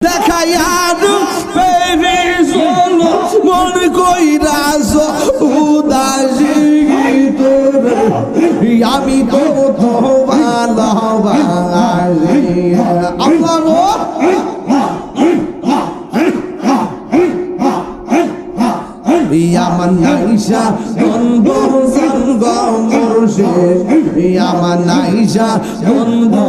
দেখায়ার পেরে চলো মন কইরাস উদাসী তোরে আমি তো ভালোবাসি আল্লাহ আমার নাইসা বন্ধু সঙ্গ মুর্শিদ আমার নাইসা বন্ধু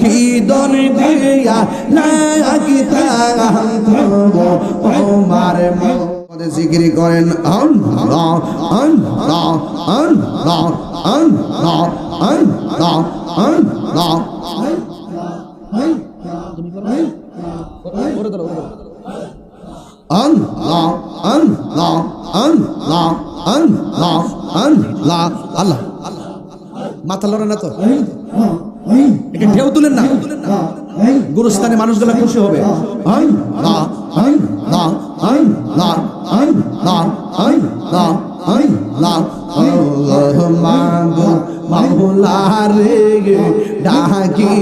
কি দন দিয়া লাগিতা তোমার মধ্যে জিকির করেন আল্লাহ আল্লাহ আল্লাহ আল্লাহ আল্লাহ আল্লাহ আল্লাহ আল্লাহ আল্লাহ আল্লাহ আল্লাহ আল্লাহ মাথা লড়ে না তো একে ঢেউ তুলেন না গুরুস্থানে মানুষগুলো খুশি হবে আল্লাহ আল্লাহ আল্লাহ আল্লাহ আল্লাহ আল্লাহ আল্লাহ মাবুদ মাওলা রে ডাকি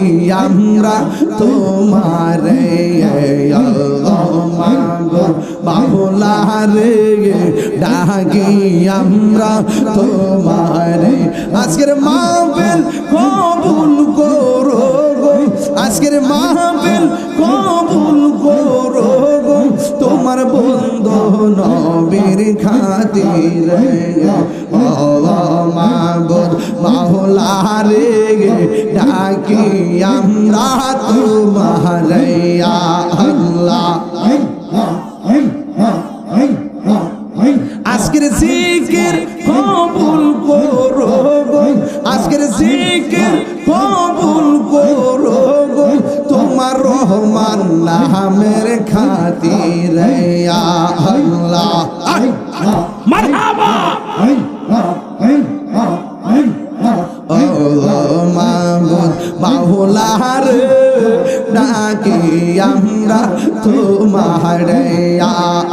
আমরা তোমারে আল্লাহ মাবুদ মাওলা রে ডাকি আমরা তোমারে আজকের মাহফিল কবুল করো গো আজকের মাহফিল কবুল করো গো তোমার বন্ধু নবীর খাতিরে আল্লাহ মাবুদ মাওলা রে ডাকি আমরা তোমারে আল্লাহ আজকের জিকির কবুল করো গো আজকের জিকির কবুল করো গো তোমার রহমান নামের খাতিরে আল্লাহ মারহাবা মাবুদ মাওলা রে ডাকি আমরা তোমারে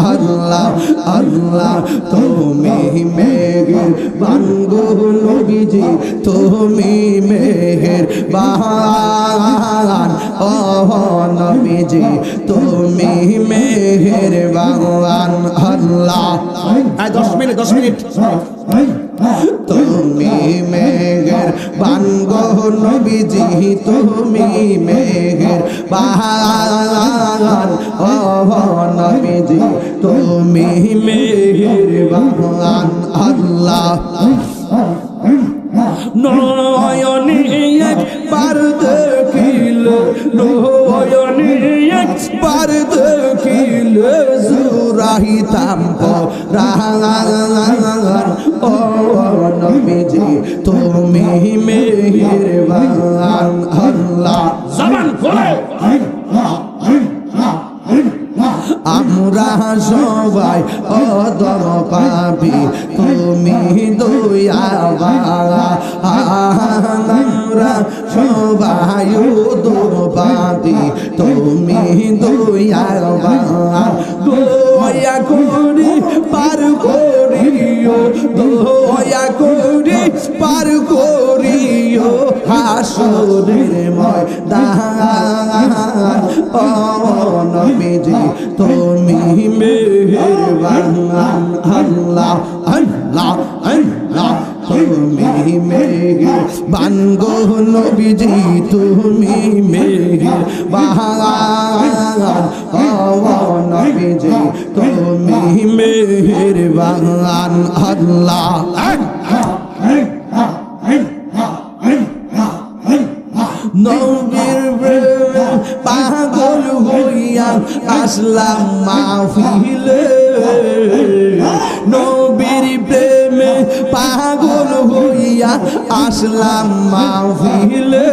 আল্লাহ আল্লাহ তুমি মেঘের বানগো নবীজি তুমি মেঘের বান ও নবীজি তুমি মেঘের বান আল্লাহ 10 মিনিট তুমি মেঘের বানগো নবীজি তুমি মেঘের বান ও নবীজি তুমি মেঘের বান আল্লাহ নয়নে একবার দেখিল নয়নে একবার দেখিল জুরাহিতাম পরাণ ও নবীজি তুমি মেহেরবান আল্লাহ জবান খোলে আমরা সবাই অদম পাপি তুমি দয়াবান আমরা সবাই অদম পাপি তুমি দয়াবান দয়া করি পার করিও দয়া করি পার করিও হাসরের ময়দান ও নবীজি তুমি মেহেরবান আল্লাহ আল্লাহ আল্লাহ তুমি মেহেরবান গো নবীজি তুমি মেহেরবান ও নবীজি তুমি মেহেরবান আল্লাহ নবীর পাগল হইয়া আসলাম মাহফিলে নবীর প্রেমে পাগল হইয়া আসলাম মাহফিলে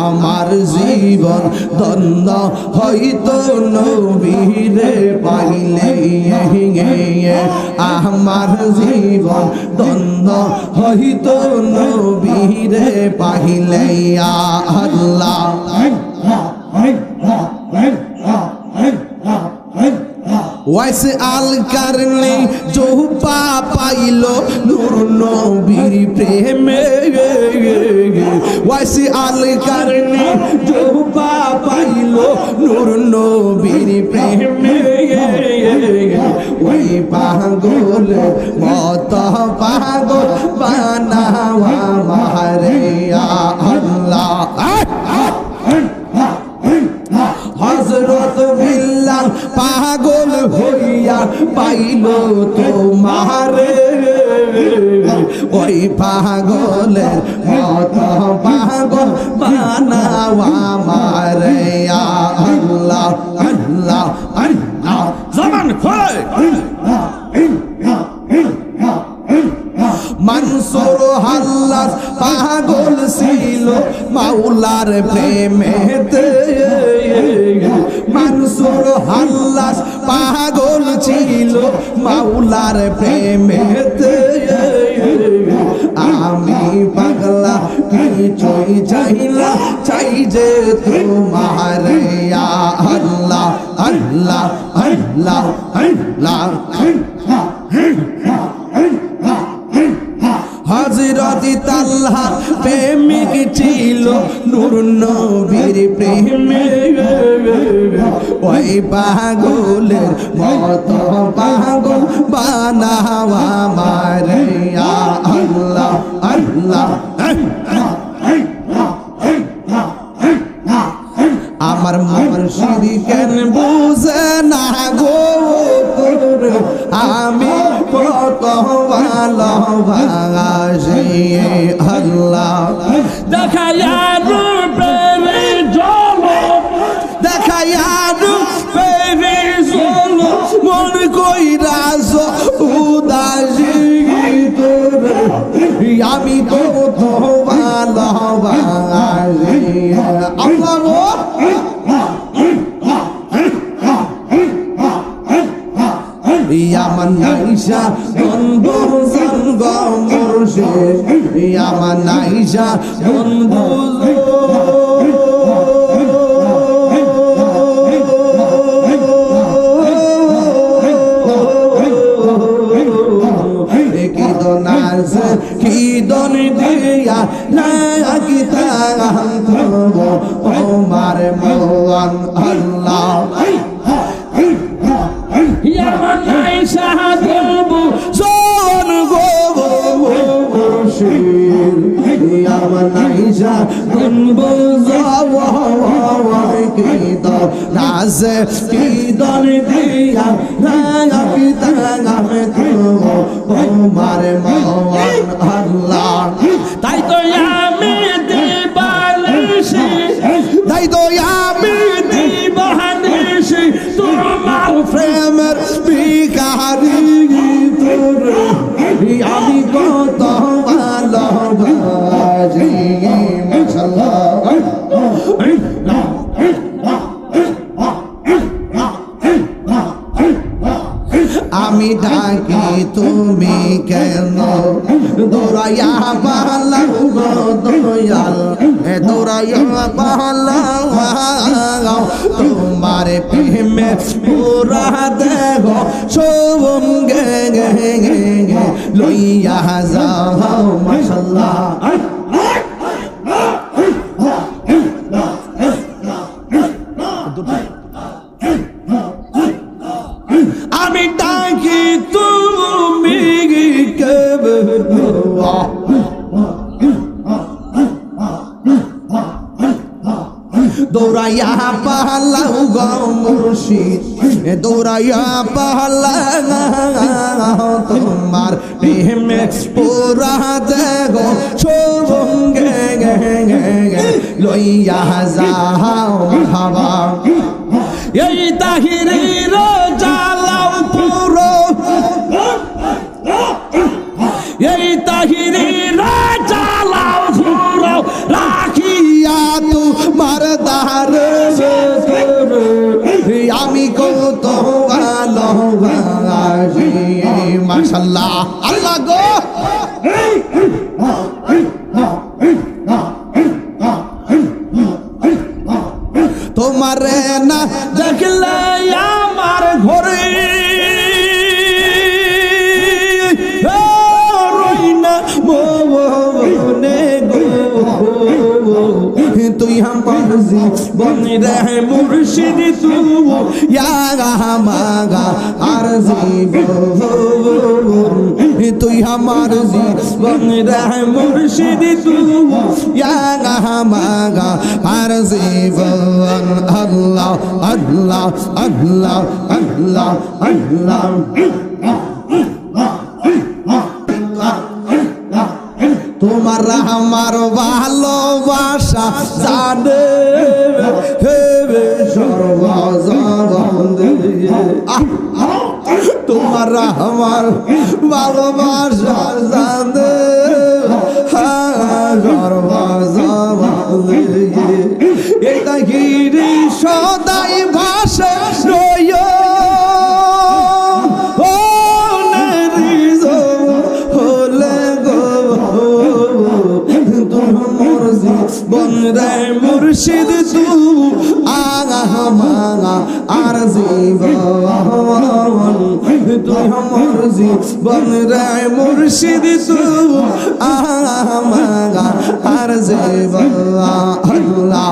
আমার জীবন ধন্য হইতো নবীরে পাইলে আমার জীবন ধন্য হইতো নবীরে পাইলে আল্লাহ ওয়াইস আল কারনে জোহপা পাইল নূর নবীর প্রেমে ওয়াইস আল কারনে জোহপা পাইল নূর নবীর প্রেমে ওই পাগল মত পাগল বানাওয়া মারে আল্লাহ হযরত বিল্লাল পাগল হইয়া পাইল তোমারে ওই পাগলের মত পাগল বানাওয়া মারে আল্লাহ আল্লাহ আল্লাহ জবান খোল মনসুর হাল্লাস পাগল ছিল মাওলার প্রেমেতে মনসুর হাল্লাস পাগল ছিল মাওলার প্রেমেতে আমি পাগলা কিছুই চাইলা চাই যে তোমার আল্লাহ আল্লাহ আল্লাহ আল্লাহ হযরত তালহা প্রেমিক ছিল নূর নবীর প্রেমে ওই পাগলের মত পাগল বানাওয়া মারে আল্লাহ আল্লাহ আমার মুর্শিদ কেন বুঝে না গো আমি কত ভালোবাসি আল্লাহ দেখায়া রূপে জলো দেখায়া রূপে জলো মন কইরাস উদাসী তোরে আমি কত ভালোবাসি আল্লাহ ইয়ামান নাইশা বন্ধু সঙ্গ মুর্শিদ ইয়ামান নাইশা বন্ধু কি দনাস কি দন দিয়া না কি তাহান্ত ওমার মোহন আল্লাহ ইয়ামান আয়েশা দেবু son go মুর্শিদ ইয়ামান নাইশা বন্ধু কি তো নাস কি দন দিয়া না কি তাহান্ত ওমার মোহন আল্লাহ তাই তো আমি দিবানিশি তাই তো আমি দিবানিশি তোমার প্রেমের বিকারি তোরে আমি কত ভালোবাসি মাশাআল্লাহ আমি ডাকি তুমি কেন দৌড়াইয়া পালাও গো দয়াল দৌড়াইয়া পালাও তোমার প্রেমে পুরা দেহ সঙ্গে লইয়া যাও মাশাআল্লাহ আমি ডাকি তুমি দৌড়াইয়া পালাও গো মুর্শিদ দৌড়াইয়া পালাও তোমার প্রেমে পুরা দেহ সঙ্গে লইয়া যাও হাওয়া এই তাহিরের জালাও পুরো এই তাহিরের জালাও পুরো রাখিয়া তোমার দারে আমি কত ভালোবাসি মাশাআল্লাহ আল্লাহ গো তোমারে না দেখলে আমার ঘরে জীবন রে মুর্শিদ তু ইয়া মাগা আর জীবন তুই আমার জীবন রে মুর্শিদ তু ইয়া মাগা আর জীবন আল্লাহ আল্লাহ আল্লাহ আল্লাহ আল্লাহ তোমার আমার ভালোবাসা জানে তোমার আমার ভালোবাসা জানে এটা গিরি সদাই ভাষা রয় বনরে মুর্শিদ তু আগা আর জীবন তুই আমার জীবন রে মুর্শিদ তু আগা আর জীবন আল্লাহ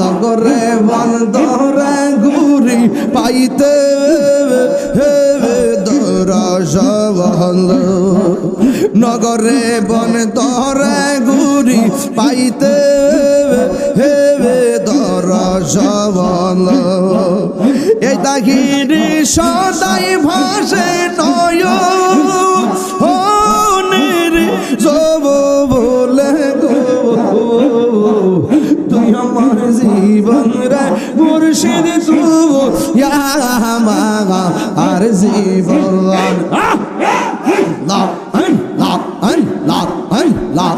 নগরে বন্দরে ঘুরি পাইতে নগরে বন তরে ঘুরি পাইতে দরজবল এই তাহিরি সদাই ভাষে নয় জব বলে গো তুই আমার জীবন রে মুর্শিদ তু ইয়া মাগা আর জীবন লা লা লা লা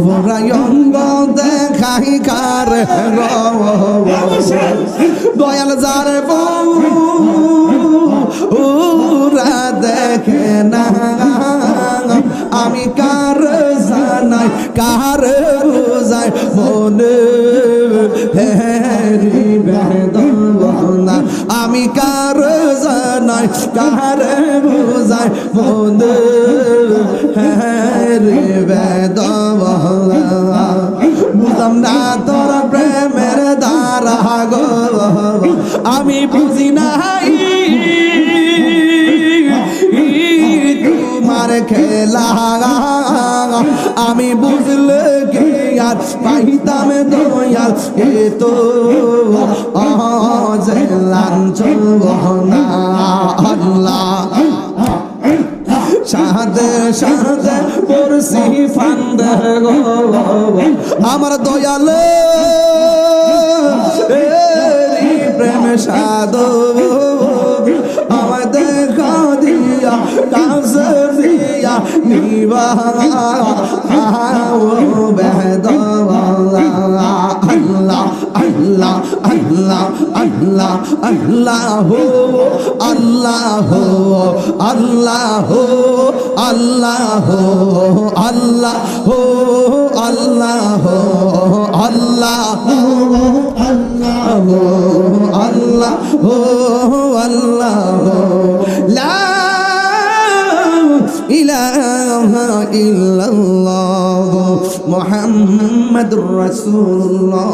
ভরায়ঙ্গ দেখাই কার দয়াল যার বউরা দেখে না আমি কার জানাই কার বুঝাই মনে হেরি বেদনা আমি কার জানাই কার বুঝাই মনে হেরি বেদনা বুঝলাম না তোর প্রেমের দ্বারা গো আমি বুঝি নাই তোমার খেলা আমি বুঝলে কি আর পাইতাম দয়াল এ তো লাঞ্ছন না আল্লাহ সাদে সাদে পড়ছি ফান্দে গো আমার দয়াল প্রেম সাধু আমার দেখা দিয়া কাছে দিয়া নিবা বেদলা আল্লাহ আল্লাহ আল্লাহ আল্লাহ আল্লাহ আল্লাহ আল্লাহ আল্লাহ আল্লাহ আল্লাহ আল্লাহ আল্লাহ আল্লাহ লা ইলাহা ইল্লাল্লাহ মুহাম্মাদুর রাসূলুল্লাহ।